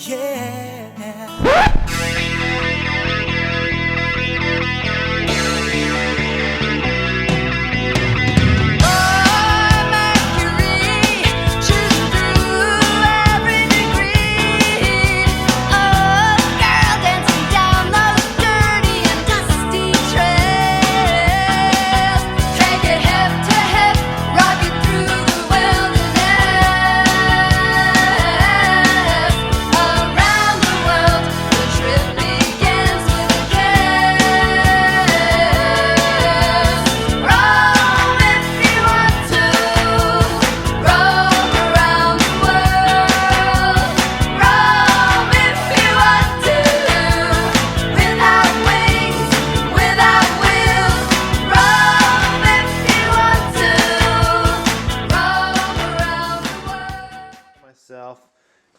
Yeah.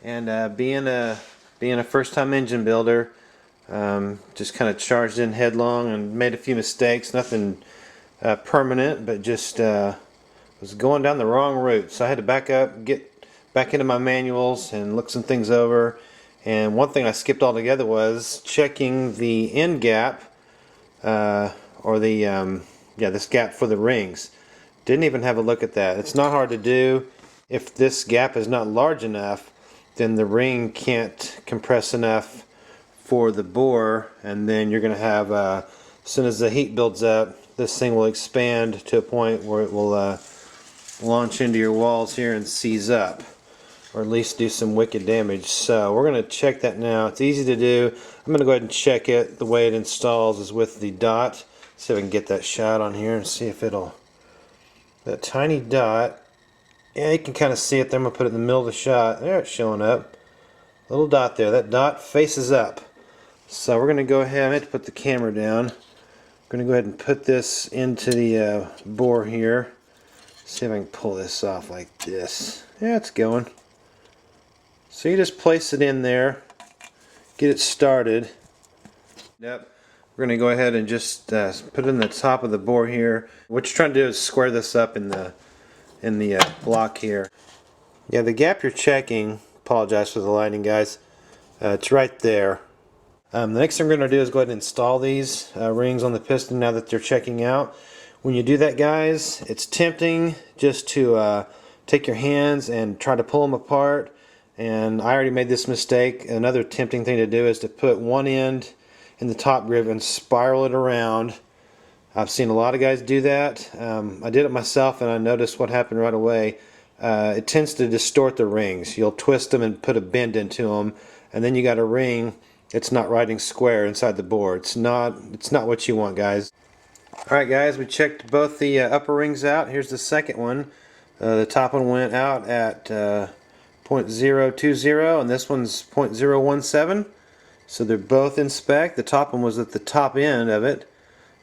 And being a first-time engine builder, just kind of charged in headlong and made a few mistakes. Nothing permanent, but just was going down the wrong route. So I had to back up, get back into my manuals, and look some things over. And one thing I skipped altogether was checking the end gap, or the this gap for the rings. Didn't even have a look at that. It's not hard to do. If this gap is not large enough, then the ring can't compress enough for the bore, and then you're going to have, as soon as the heat builds up, this thing will expand to a point where it will launch into your walls here and seize up, or at least do some wicked damage. So we're going to check that now. It's easy to do. I'm going to go ahead and check it. The way it installs is with the dot. See if I can get that shot on here and see if it'll, that tiny dot. Yeah, you can kind of see it there. I'm going to put it in the middle of the shot. There, it's showing up. Little dot there. That dot faces up. So we're going to go ahead. I have to put the camera down. I'm going to go ahead and put this into the bore here. See if I can pull this off like this. Yeah, it's going. So you just place it in there. Get it started. Yep. We're going to go ahead and just put it in the top of the bore here. What you're trying to do is square this up in the block here. Yeah, the gap you're checking, apologize for the lighting, guys, it's right there. The next thing we're going to do is go ahead and install these rings on the piston now that they're checking out. When you do that, guys, it's tempting just to take your hands and try to pull them apart, and I already made this mistake. Another tempting thing to do is to put one end in the top groove and spiral it around. I've seen a lot of guys do that. I did it myself, and I noticed what happened right away. It tends to distort the rings. You'll twist them and put a bend into them, and then you got a ring that's not riding square inside the bore. It's not what you want, guys. Alright guys, we checked both the upper rings out. Here's the second one. The top one went out at 0.020, and this one's 0.017. So they're both in spec. The top one was at the top end of it.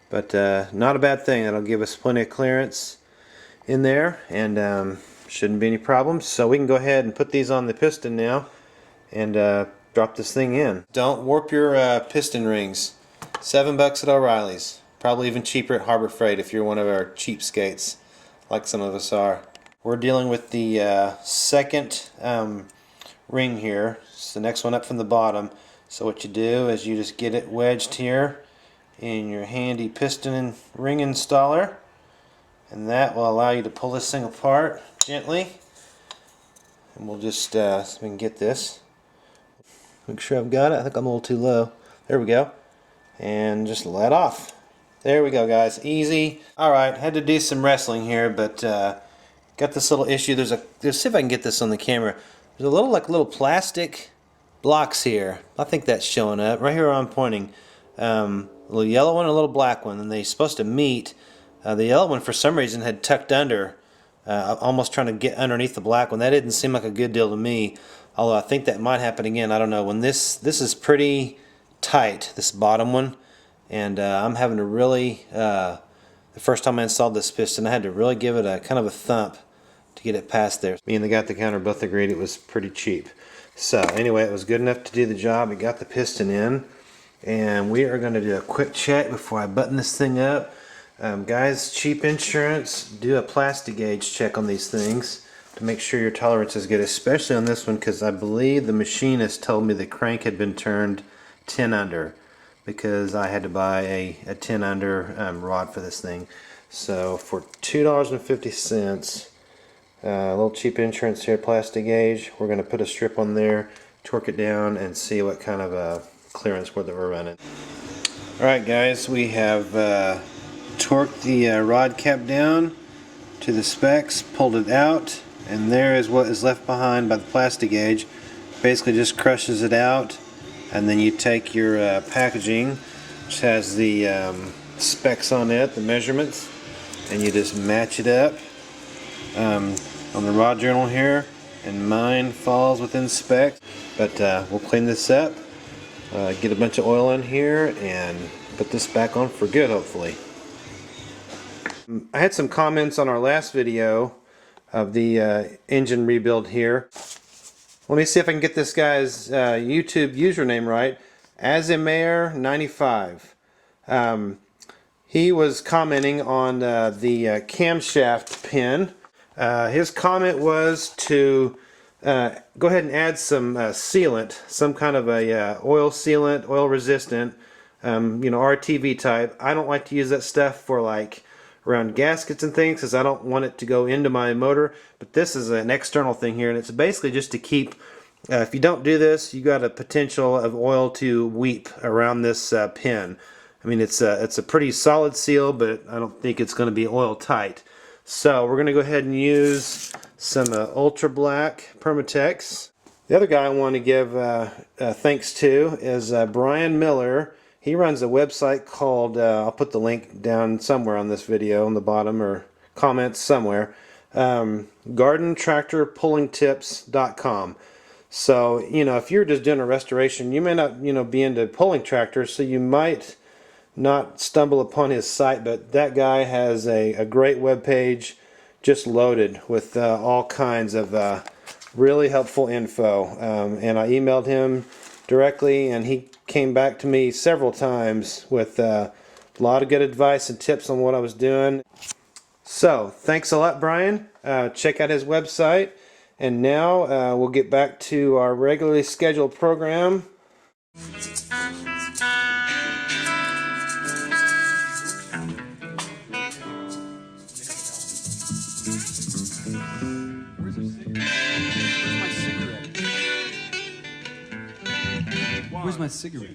But not a bad thing. That'll give us plenty of clearance in there, and shouldn't be any problems. So we can go ahead and put these on the piston now and drop this thing in. Don't warp your piston rings. $7 at O'Reilly's. Probably even cheaper at Harbor Freight if you're one of our cheapskates, like some of us are. We're dealing with the second ring here. It's the next one up from the bottom. So what you do is you just get it wedged here in your handy piston and ring installer, and that will allow you to pull this thing apart gently. And we'll just so we can get this, make sure I've got it. I think I'm a little too low. There we go. And just let off. There we go, guys. Easy. Alright, had to do some wrestling here, but got this little issue. Let's see if I can get this on the camera. There's a little plastic blocks here. I think that's showing up right here where I'm pointing. A little yellow one and a little black one, and they're supposed to meet. The yellow one for some reason had tucked under, almost trying to get underneath the black one. That didn't seem like a good deal to me, although I think that might happen again. I don't know. When this is pretty tight, this bottom one, and I'm having to really, the first time I installed this piston, I had to really give it a kind of a thump to get it past there. Me and the guy at the counter both agreed it was pretty cheap. So anyway, it was good enough to do the job. We got the piston in. And we are going to do a quick check before I button this thing up. Guys, cheap insurance, do a plastic gauge check on these things. to make sure your tolerance is good, especially on this one, because I believe the machinist told me the crank had been turned 10 under, because I had to buy a 10 under rod for this thing. So for $2.50, a little cheap insurance here, plastic gauge, we're going to put a strip on there, torque it down, and see what kind of clearance we're running. Alright guys, we have torqued the rod cap down to the specs, pulled it out, and there is what is left behind by the plastic gauge. Basically just crushes it out, and then you take your packaging, which has the specs on it, the measurements, and you just match it up on the rod journal here, and mine falls within spec. But we'll clean this up, get a bunch of oil in here, and put this back on for good, hopefully. I had some comments on our last video of the engine rebuild here. Let me see if I can get this guy's YouTube username right. Azimayer95. He was commenting on the camshaft pin. His comment was to go ahead and add some sealant, some kind of a oil sealant, oil resistant, you know, RTV type. I don't like to use that stuff for like around gaskets and things, because I don't want it to go into my motor. But this is an external thing here, and it's basically just to keep, if you don't do this, you got a potential of oil to weep around this pin. I mean, it's a pretty solid seal, but I don't think it's going to be oil tight. So we're going to go ahead and use some Ultra Black Permatex. The other guy I want to give thanks to is Brian Miller. He runs a website called, I'll put the link down somewhere on this video on the bottom, or comments somewhere, gardentractorpullingtips.com. So, you know, if you're just doing a restoration, you may not, you know, be into pulling tractors, so you might not stumble upon his site, but that guy has a great web page just loaded with all kinds of really helpful info. And I emailed him directly, and he came back to me several times with a lot of good advice and tips on what I was doing. So thanks a lot, Brian. Check out his website, and now we'll get back to our regularly scheduled program. Where's my cigarette?